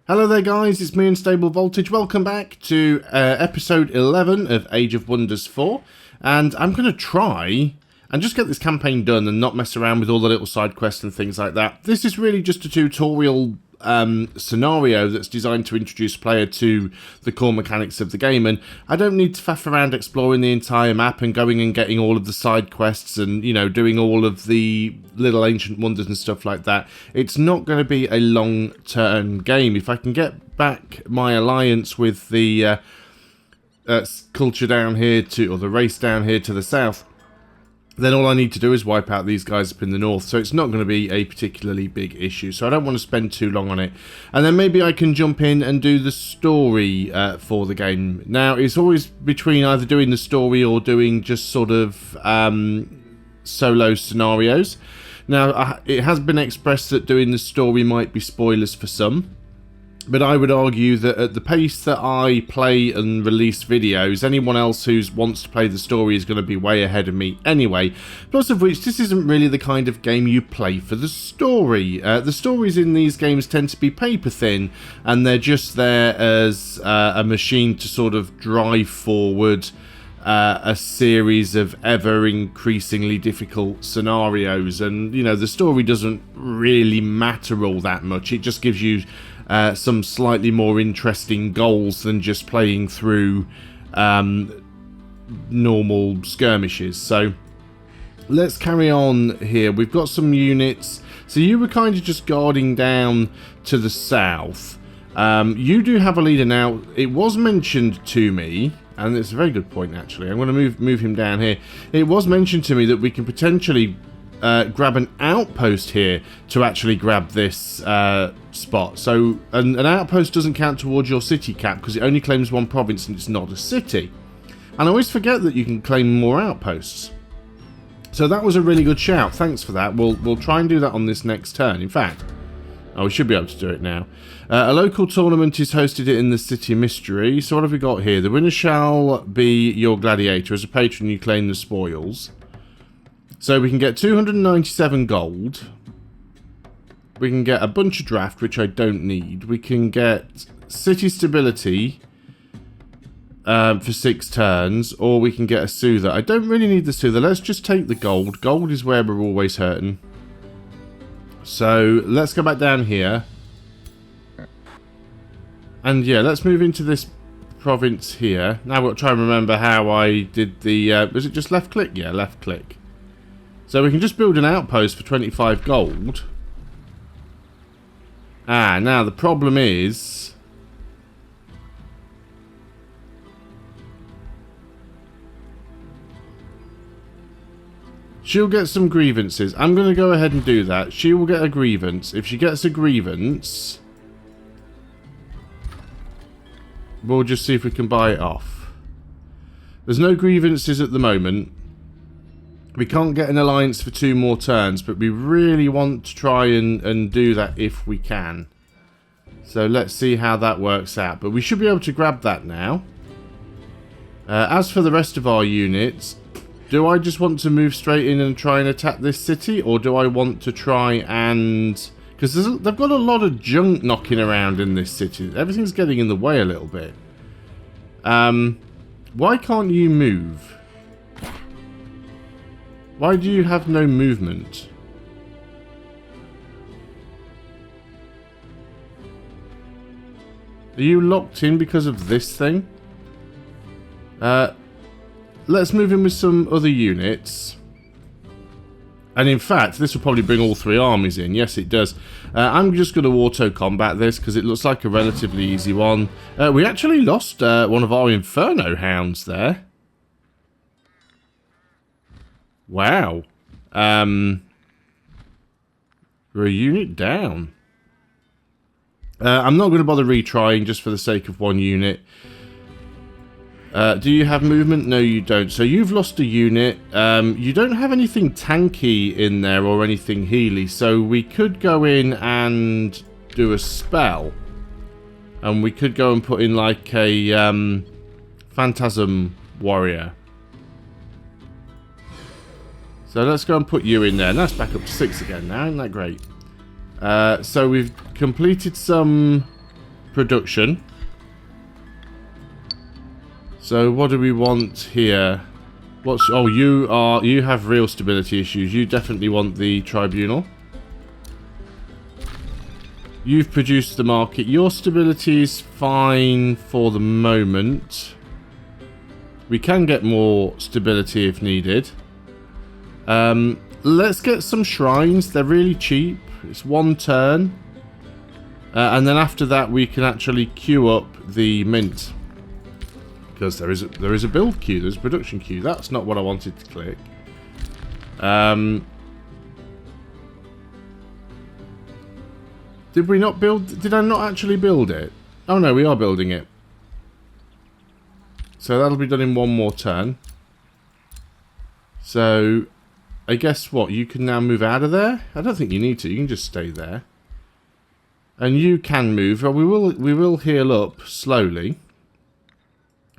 Hello there guys, it's me, Unstable Voltage. Welcome back to episode 11 of Age of Wonders 4. And I'm going to try and just get this campaign done and not mess around with all the little side quests and things like that. This is really just a tutorial scenario that's designed to introduce player to the core mechanics of the game, and I don't need to faff around exploring the entire map and going and getting all of the side quests and, you know, doing all of the little ancient wonders and stuff like that. It's not going to be a long-term game. If I can get back my alliance with the culture down here or the race down here to the south, then all I need to do is wipe out these guys up in the north. So it's not going to be a particularly big issue. So I don't want to spend too long on it. And then maybe I can jump in and do the story for the game. Now, it's always between either doing the story or doing just sort of solo scenarios. Now, it has been expressed that doing the story might be spoilers for some. But I would argue that at the pace that I play and release videos, anyone else who wants to play the story is going to be way ahead of me anyway. Plus of which, this isn't really the kind of game you play for the story. The stories in these games tend to be paper thin, and they're just there as a machine to sort of drive forward a series of ever increasingly difficult scenarios. And, you know, the story doesn't really matter all that much. It just gives you some slightly more interesting goals than just playing through normal skirmishes. So let's carry on here. We've got some units. So you were kind of just guarding down to the south. You do have a leader now. It was mentioned to me, and it's a very good point actually. I'm going to move him down here. It was mentioned to me that we can potentially grab an outpost here to actually grab this spot. So an outpost doesn't count towards your city cap because it only claims one province and it's not a city. And I always forget that you can claim more outposts. So that was a really good shout. Thanks for that. We'll try and do that on this next turn. In fact, we should be able to do it now. A local tournament is hosted in the City Mystery. So what have we got here? The winner shall be your gladiator. As a patron, you claim the spoils. So we can get 297 gold. We can get a bunch of draft, which I don't need. We can get city stability for 6 turns, or we can get a soother. I don't really need the soother. Let's just take the gold. Gold is where we're always hurting. So let's go back down here. And yeah, let's move into this province here. Now we'll try and remember how I did the... was it just left click? Yeah, left click. So we can just build an outpost for 25 gold. Now the problem is... she'll get some grievances. I'm going to go ahead and do that. She will get a grievance. If she gets a grievance, we'll just see if we can buy it off. There's no grievances at the moment. We can't get an alliance for 2 more turns, but we really want to try and do that if we can. So let's see how that works out. But we should be able to grab that now. As for the rest of our units, do I just want to move straight in and try and attack this city? Or do I want to try and... because they've got a lot of junk knocking around in this city. Everything's getting in the way a little bit. Why can't you move? Why do you have no movement? Are you locked in because of this thing? Let's move in with some other units. And in fact, this will probably bring all 3 armies in. Yes, it does. I'm just going to auto-combat this because it looks like a relatively easy one. We actually lost one of our Inferno Hounds there. Wow. We're a unit down. I'm not going to bother retrying just for the sake of 1 unit. Do you have movement? No, you don't. So you've lost a unit. You don't have anything tanky in there or anything healy. So we could go in and do a spell. And we could go and put in like a Phantasm Warrior. So let's go and put you in there. And that's back up to 6 again now. Isn't that great? So we've completed some production. So what do we want here? Oh, you have real stability issues. You definitely want the tribunal. You've produced the market. Your stability is fine for the moment. We can get more stability if needed. Let's get some shrines. They're really cheap. It's 1 turn. And then after that we can actually queue up the mint. Because there is a build queue, there's a production queue. That's not what I wanted to click. Did we not build... Did I not actually build it? Oh no, we are building it. So that'll be done in 1 more turn. So, I guess what? You can now move out of there? I don't think you need to. You can just stay there. And you can move. Well, we will heal up slowly.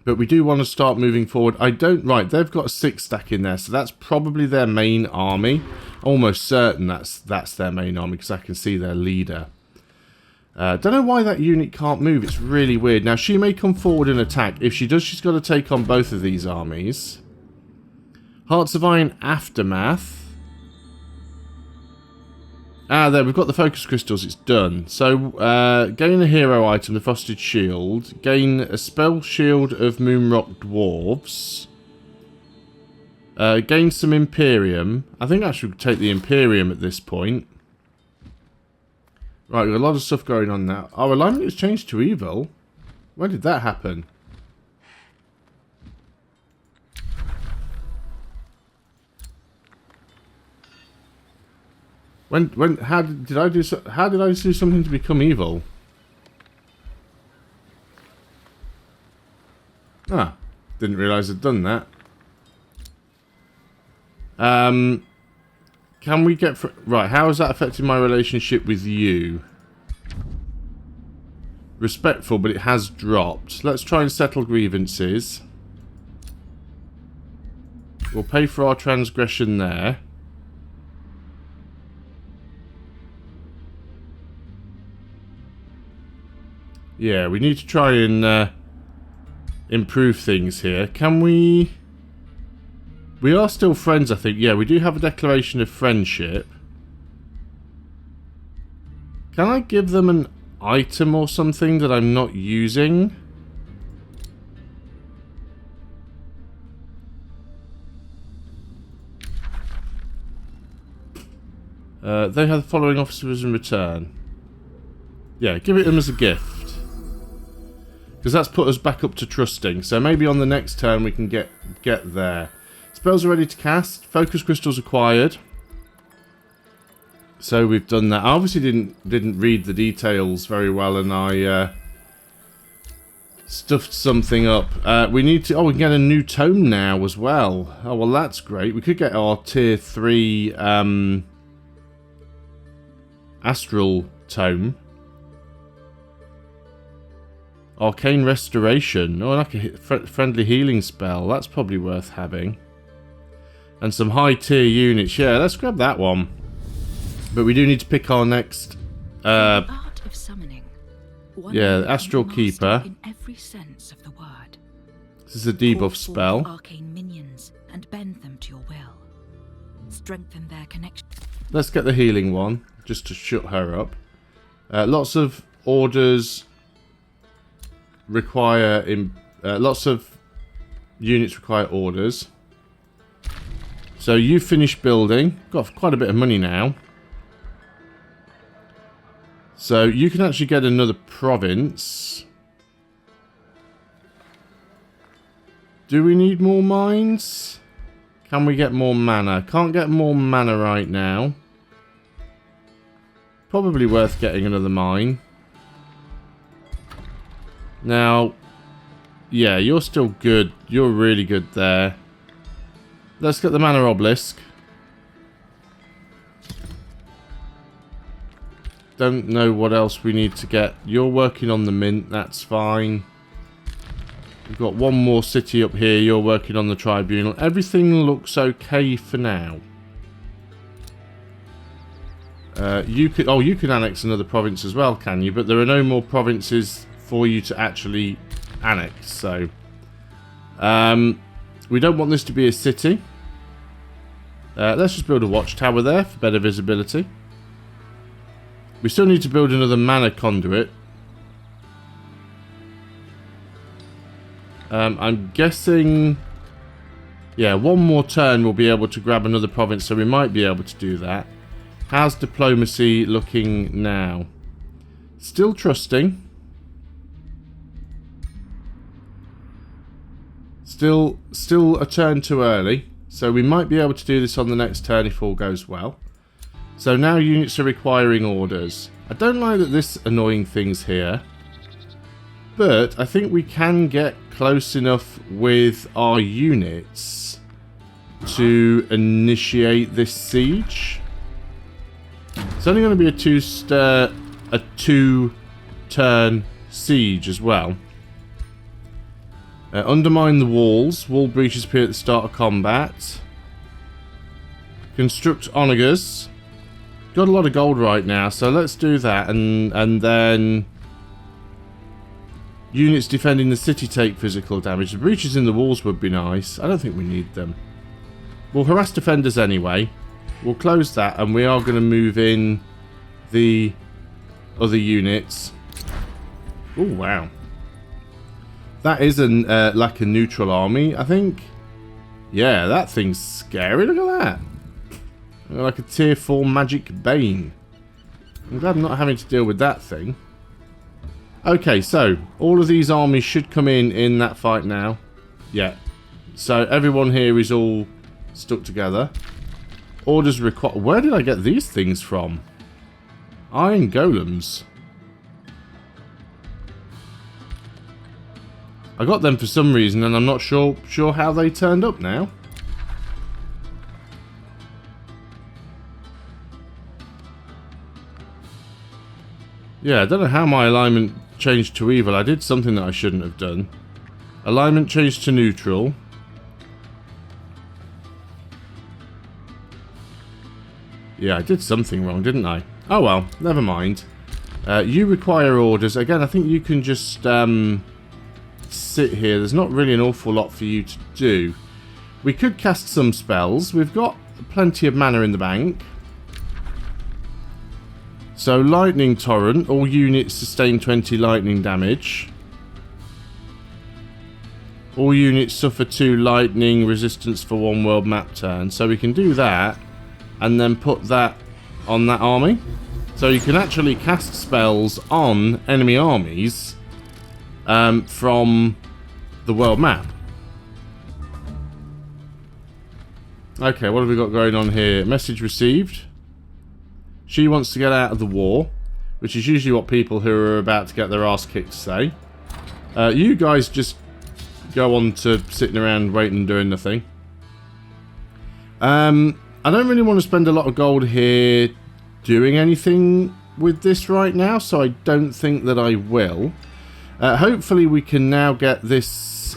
But we do want to start moving forward. Right, they've got a 6 stack in there, so that's probably their main army. Almost certain that's their main army, because I can see their leader. Don't know why that unit can't move. It's really weird. Now, she may come forward and attack. If she does, she's got to take on both of these armies. Hearts of Iron Aftermath. Ah, there, we've got the focus crystals. It's done. So, gain a hero item, the Frosted Shield. Gain a spell shield of Moonrock Dwarves. Gain some Imperium. I think I should take the Imperium at this point. Right, we've got a lot of stuff going on now. Our alignment has changed to evil. When did that happen? How did I do something to become evil? Ah, didn't realise I'd done that. Can we get... Right, how has that affected my relationship with you? Respectful, but it has dropped. Let's try and settle grievances. We'll pay for our transgression there. Yeah, we need to try and improve things here. Can we... We are still friends, I think. Yeah, we do have a declaration of friendship. Can I give them an item or something that I'm not using? They have the following officers in return. Yeah, give it them as a gift. Because that's put us back up to trusting. So maybe on the next turn we can get there. Spells are ready to cast. Focus crystals acquired. So we've done that. I obviously didn't read the details very well, and I stuffed something up. We need to... Oh, we can get a new tome now as well. Oh, well, that's great. We could get our tier 3 astral tome. Arcane Restoration. Oh, like a friendly healing spell. That's probably worth having. And some high tier units. Yeah, let's grab that one. But we do need to pick our next... art of summoning. Yeah, the Astral Keeper. In every sense of the word. This is a debuff spell. Arcane minions and bend them to your will. Strengthen their connection. Let's get the healing one, just to shut her up. Lots of orders require... lots of units require orders. So you finished building. Got quite a bit of money now. So you can actually get another province. Do we need more mines? Can we get more mana? Can't get more mana right now. Probably worth getting another mine. Now, yeah, you're still good. You're really good there. Let's get the mana obelisk. Don't know what else we need to get. You're working on the mint, that's fine. We've got one more city up here. You're working on the tribunal. Everything looks okay for now. You can annex another province as well, can you? But there are no more provinces for you to actually annex, so we don't want this to be a city. Let's just build a watchtower there for better visibility. We still need to build another mana conduit. I'm guessing, yeah, one more turn we'll be able to grab another province, so we might be able to do that. How's diplomacy looking now? Still trusting. Still a turn too early, so we might be able to do this on the next turn if all goes well. So now units are requiring orders. I don't like that this annoying thing's here, but I think we can get close enough with our units to initiate this siege. It's only going to be a two-turn siege as well. Undermine the walls. Wall breaches appear at the start of combat. Construct onagers. Got a lot of gold right now, so let's do that, and then units defending the city take physical damage. The breaches in the walls would be nice. I don't think we need them. We'll harass defenders anyway. We'll close that, and we are going to move in the other units. Oh wow, that is like a neutral army, I think. Yeah, that thing's scary. Look at that. Like a tier 4 magic bane. I'm glad I'm not having to deal with that thing. Okay, so all of these armies should come in that fight now. Yeah. So everyone here is all stuck together. Orders required. Where did I get these things from? Iron golems. I got them for some reason, and I'm not sure how they turned up now. Yeah, I don't know how my alignment changed to evil. I did something that I shouldn't have done. Alignment changed to neutral. Yeah, I did something wrong, didn't I? Oh well, never mind. You require orders. Again, I think you can just sit here. There's not really an awful lot for you to do. We could cast some spells. We've got plenty of mana in the bank. So, Lightning Torrent. All units sustain 20 lightning damage. All units suffer 2 lightning resistance for 1 world map turn. So we can do that, and then put that on that army. So you can actually cast spells on enemy armies from the world map. Okay, what have we got going on here? Message received. She wants to get out of the war, which is usually what people who are about to get their ass kicked say. You guys just go on to sitting around waiting and doing nothing. I don't really want to spend a lot of gold here doing anything with this right now, so I don't think that I will. Hopefully we can now get this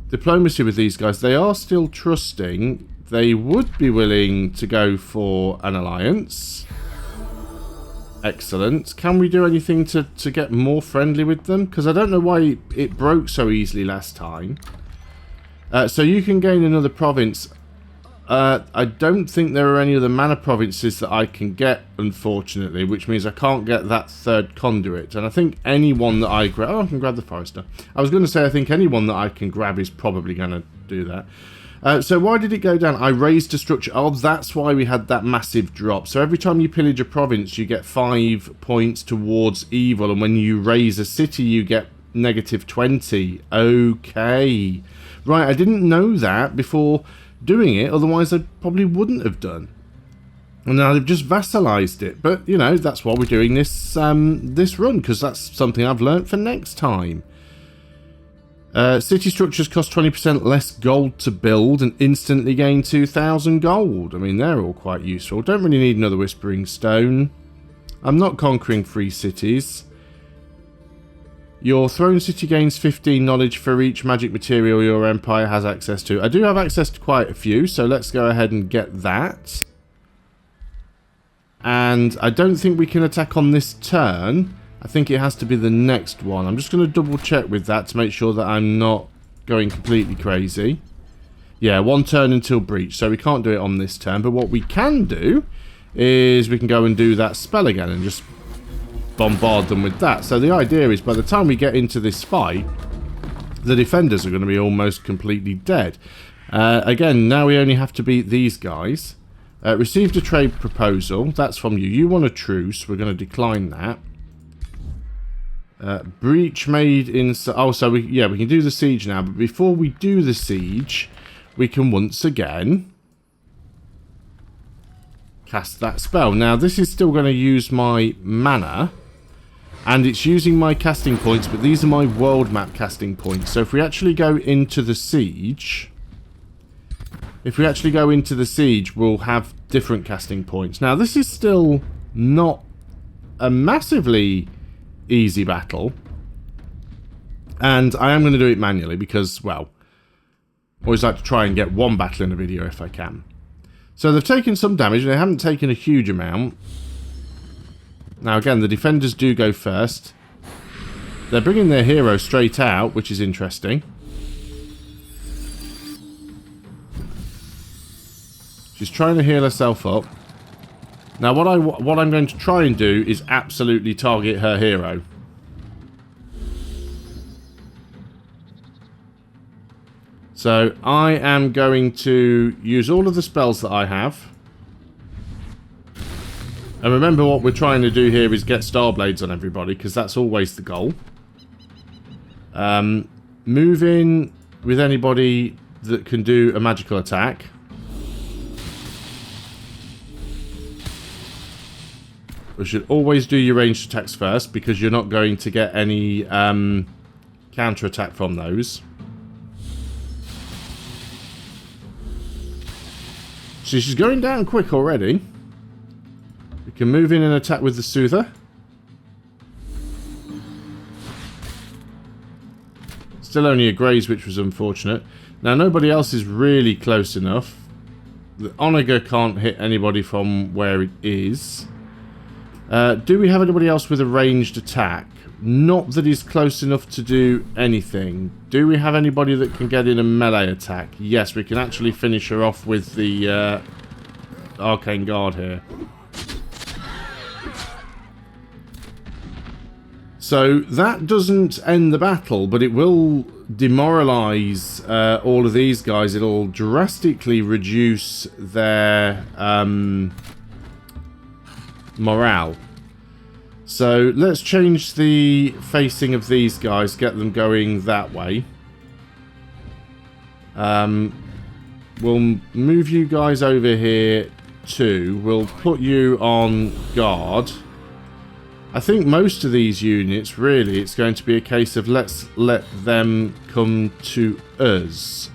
diplomacy with these guys. They are still trusting. They would be willing to go for an alliance. Excellent. Can we do anything to get more friendly with them? Because I don't know why it broke so easily last time. So you can gain another province. I don't think there are any other mana provinces that I can get, unfortunately, which means I can't get that third conduit. And I think anyone that I grab... Oh, I can grab the Forester. I was going to say I think anyone that I can grab is probably going to do that. So why did it go down? I raised a structure. Oh, that's why we had that massive drop. So every time you pillage a province, you get 5 points towards evil. And when you raise a city, you get negative 20. Okay. Right, I didn't know that before doing it. Otherwise, I probably wouldn't have done. And now they've just vassalized it. But, you know, that's why we're doing this, this run. Because that's something I've learnt for next time. City structures cost 20% less gold to build and instantly gain 2,000 gold. I mean, they're all quite useful. Don't really need another Whispering Stone. I'm not conquering 3 cities. Your throne city gains 15 knowledge for each magic material your empire has access to. I do have access to quite a few, so let's go ahead and get that. And I don't think we can attack on this turn. I think it has to be the next one. I'm just going to double check with that to make sure that I'm not going completely crazy. Yeah, 1 turn until breach, so we can't do it on this turn. But what we can do is we can go and do that spell again and just bombard them with that. So the idea is by the time we get into this fight, the defenders are going to be almost completely dead. Again, now we only have to beat these guys. Received a trade proposal. That's from you. You want a truce. We're going to decline that. Breach made in... Oh, so we can do the siege now. But before we do the siege, we can once again cast that spell. Now, this is still going to use my mana. And it's using my casting points, but these are my world map casting points. So if we actually go into the siege... we'll have different casting points. Now, this is still not a massively easy battle. And I am going to do it manually because, well, I always like to try and get one battle in a video if I can. So they've taken some damage. They haven't taken a huge amount. Now, again, the defenders do go first. They're bringing their hero straight out, which is interesting. She's trying to heal herself up. Now, what I'm going to try and do is absolutely target her hero. So, I am going to use all of the spells that I have. And remember what we're trying to do here is get Starblades on everybody, because that's always the goal. Move in with anybody that can do a magical attack. We should always do your ranged attacks first, because you're not going to get any counter attack from those. So she's going down quick already. We can move in and attack with the Soother. Still only a graze, which was unfortunate. Now, nobody else is really close enough. The Onager can't hit anybody from where it is. Do we have anybody else with a ranged attack? Not that is close enough to do anything. Do we have anybody that can get in a melee attack? Yes, we can actually finish her off with the Arcane Guard here. So that doesn't end the battle, but it will demoralize all of these guys. It'll drastically reduce their morale. So let's change the facing of these guys, get them going that way. We'll move you guys over here too. We'll put you on guard. I think most of these units, really, it's going to be a case of let's let them come to us.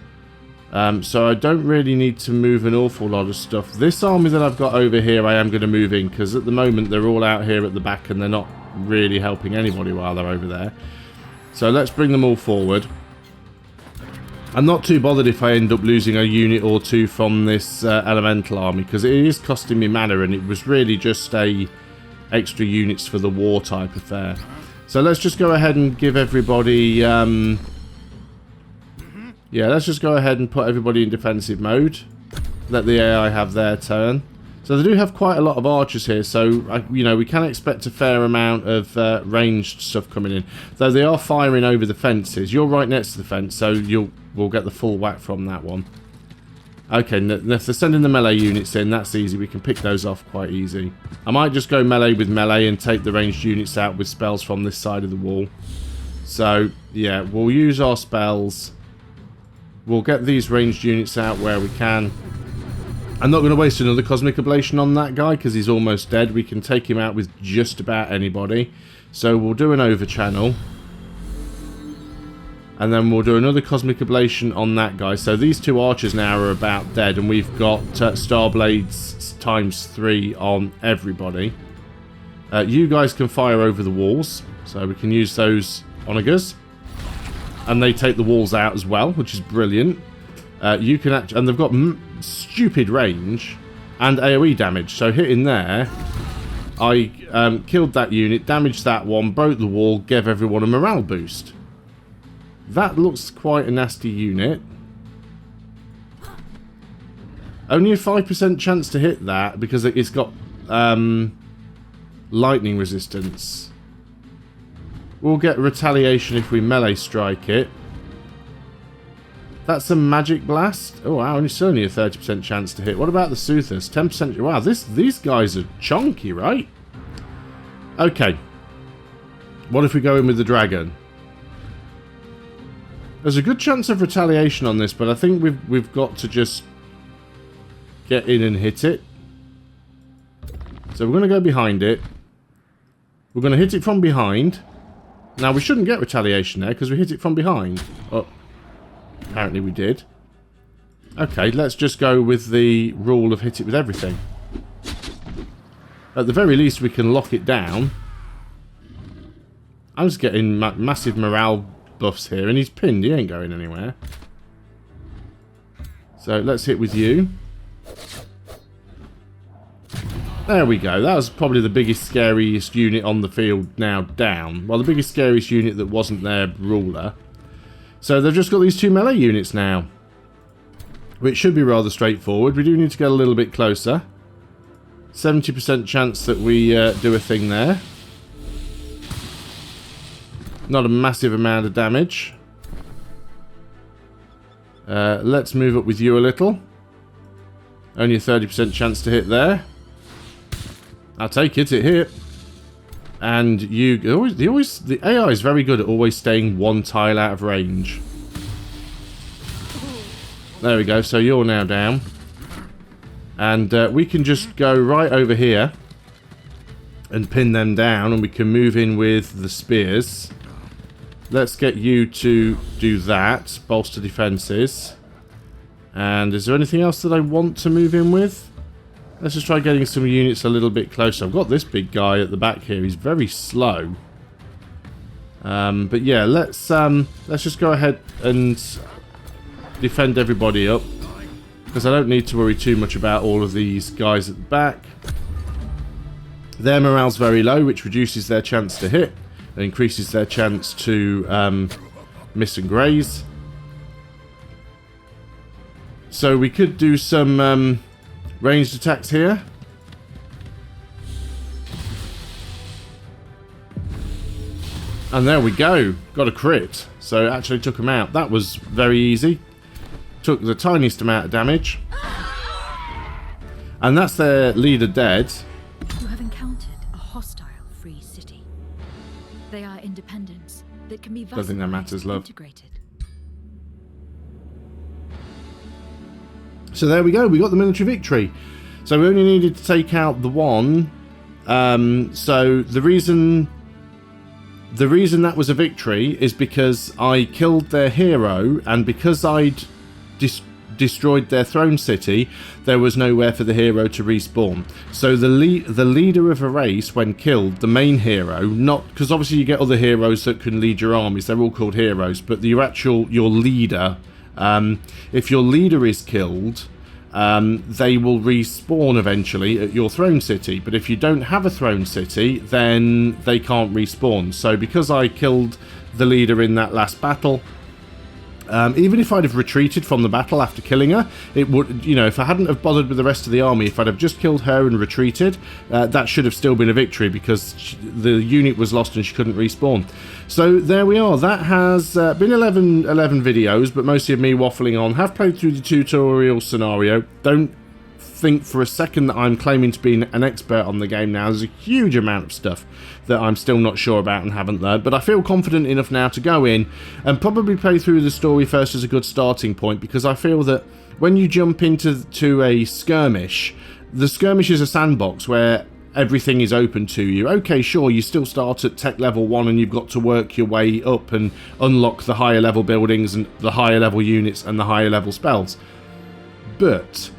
So I don't really need to move an awful lot of stuff. This army that I've got over here, I am going to move in, because at the moment they're all out here at the back and they're not really helping anybody while they're over there. So let's bring them all forward. I'm not too bothered if I end up losing a unit or two from this elemental army, because it is costing me mana, and it was really just a extra units for the war type affair. So let's just go ahead and give everybody... yeah, let's just go ahead and put everybody in defensive mode. Let the AI have their turn. So they do have quite a lot of archers here, so you know, we can expect a fair amount of ranged stuff coming in. Though they are firing over the fences. You're right next to the fence, so we'll get the full whack from that one. Okay, if they're sending the melee units in, that's easy. We can pick those off quite easy. I might just go melee with melee and take the ranged units out with spells from this side of the wall. So, yeah, we'll use our spells. We'll get these ranged units out where we can. I'm not going to waste another Cosmic Ablation on that guy because he's almost dead. We can take him out with just about anybody. So we'll do an over channel. And then we'll do another Cosmic Ablation on that guy. So these two archers now are about dead. And we've got Starblades ×3 on everybody. You guys can fire over the walls. So we can use those onagers. And they take the walls out as well, which is brilliant. You can actually, and they've got stupid range and AoE damage. So hitting there I killed that unit, damaged that one, broke the wall, gave everyone a morale boost. That looks quite a nasty unit. Only a 5% chance to hit that because it's got lightning resistance. We'll get retaliation if we melee strike it. That's a magic blast. Oh wow, it's only a 30% chance to hit. What about the Soothers? 10%. Wow, these guys are chunky, right? Okay. What if we go in with the dragon? There's a good chance of retaliation on this, but I think we've got to just get in and hit it. So we're going to go behind it. We're going to hit it from behind. Now we shouldn't get retaliation there because we hit it from behind. Oh. Apparently we did. Okay, let's just go with the rule of hit it with everything. At the very least, we can lock it down. I'm just getting massive morale buffs here, and he's pinned. He ain't going anywhere. So let's hit with you. There we go. That was probably the biggest, scariest unit on the field now down. Well, the biggest, scariest unit that wasn't their ruler. So they've just got these 2 melee units now, which should be rather straightforward. We do need to get a little bit closer. 70% chance that we do a thing there. Not a massive amount of damage. Let's move up with you a little. Only a 30% chance to hit there. I'll take it, it hit. And the AI is very good at always staying 1 tile out of range. There we go, so you're now down. And we can just go right over here and pin them down, and we can move in with the spears. Let's get you to do that, bolster defenses. And is there anything else that I want to move in with? Let's just try getting some units a little bit closer. I've got this big guy at the back here. He's very slow. But yeah, let's just go ahead and defend everybody up, because I don't need to worry too much about all of these guys at the back. Their morale's very low, which reduces their chance to hit and increases their chance to miss and graze. So we could do some ranged attacks here. And there we go. Got a crit. So it actually took them out. That was very easy. Took the tiniest amount of damage. And that's their leader dead. You have encountered a hostile free city. They are independents that can be Don't think that matters, love. integrated. So there we go, we got the military victory. So we only needed to take out the one. So the reason that was a victory is because I killed their hero, and because I'd destroyed their throne city, there was nowhere for the hero to respawn. So the leader of a race, when killed, the main hero, not because obviously you get other heroes that can lead your armies, they're all called heroes, but your leader, if your leader is killed, they will respawn eventually at your throne city. But if you don't have a throne city, then they can't respawn. So because I killed the leader in that last battle, even if I'd have retreated from the battle after killing her, it would, you know, if I hadn't have bothered with the rest of the army, if I'd have just killed her and retreated, that should have still been a victory, because the unit was lost and she couldn't respawn. So there we are. That has been 11 videos, but mostly of me waffling on. Have played through the tutorial scenario. Don't think for a second that I'm claiming to be an expert on the game now. There's a huge amount of stuff that I'm still not sure about and haven't learned, but I feel confident enough now to go in and probably play through the story first as a good starting point, because I feel that when you jump into a skirmish, the skirmish is a sandbox where everything is open to you. Okay, sure, you still start at tech level 1 and you've got to work your way up and unlock the higher level buildings and the higher level units and the higher level spells, but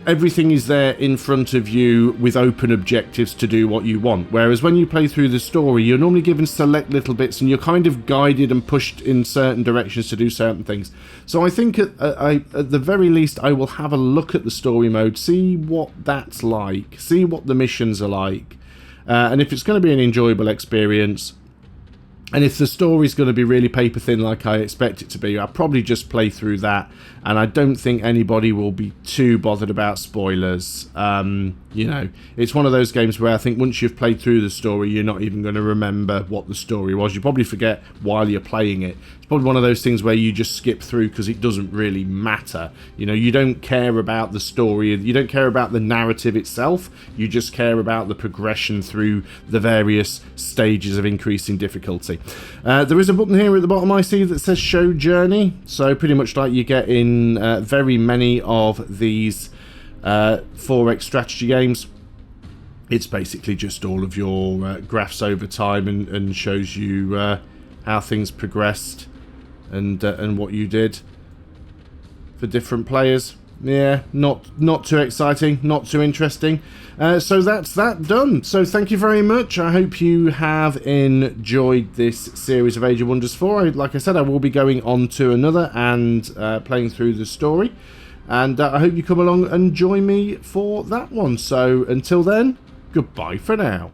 everything is there in front of you with open objectives to do what you want. Whereas when you play through the story, you're normally given select little bits and you're kind of guided and pushed in certain directions to do certain things. So I think at the very least I will have a look at the story mode, see what that's like, see what the missions are like, And if it's going to be an enjoyable experience, and if the story's going to be really paper thin like I expect it to be, I'll probably just play through that. And I don't think anybody will be too bothered about spoilers. You know, it's one of those games where I think once you've played through the story, you're not even going to remember what the story was. You probably forget while you're playing it. It's probably one of those things where you just skip through because it doesn't really matter. You know, you don't care about the story. You don't care about the narrative itself. You just care about the progression through the various stages of increasing difficulty. There is a button here at the bottom I see that says Show Journey. So pretty much like you get in very many of these 4X strategy games. It's basically just all of your graphs over time and shows you how things progressed and what you did for different players. Yeah, not too exciting, not too interesting. So that's that done. So thank you very much. I hope you have enjoyed this series of Age of Wonders 4. Like I said, I will be going on to another and playing through the story. And I hope you come along and join me for that one. So until then, goodbye for now.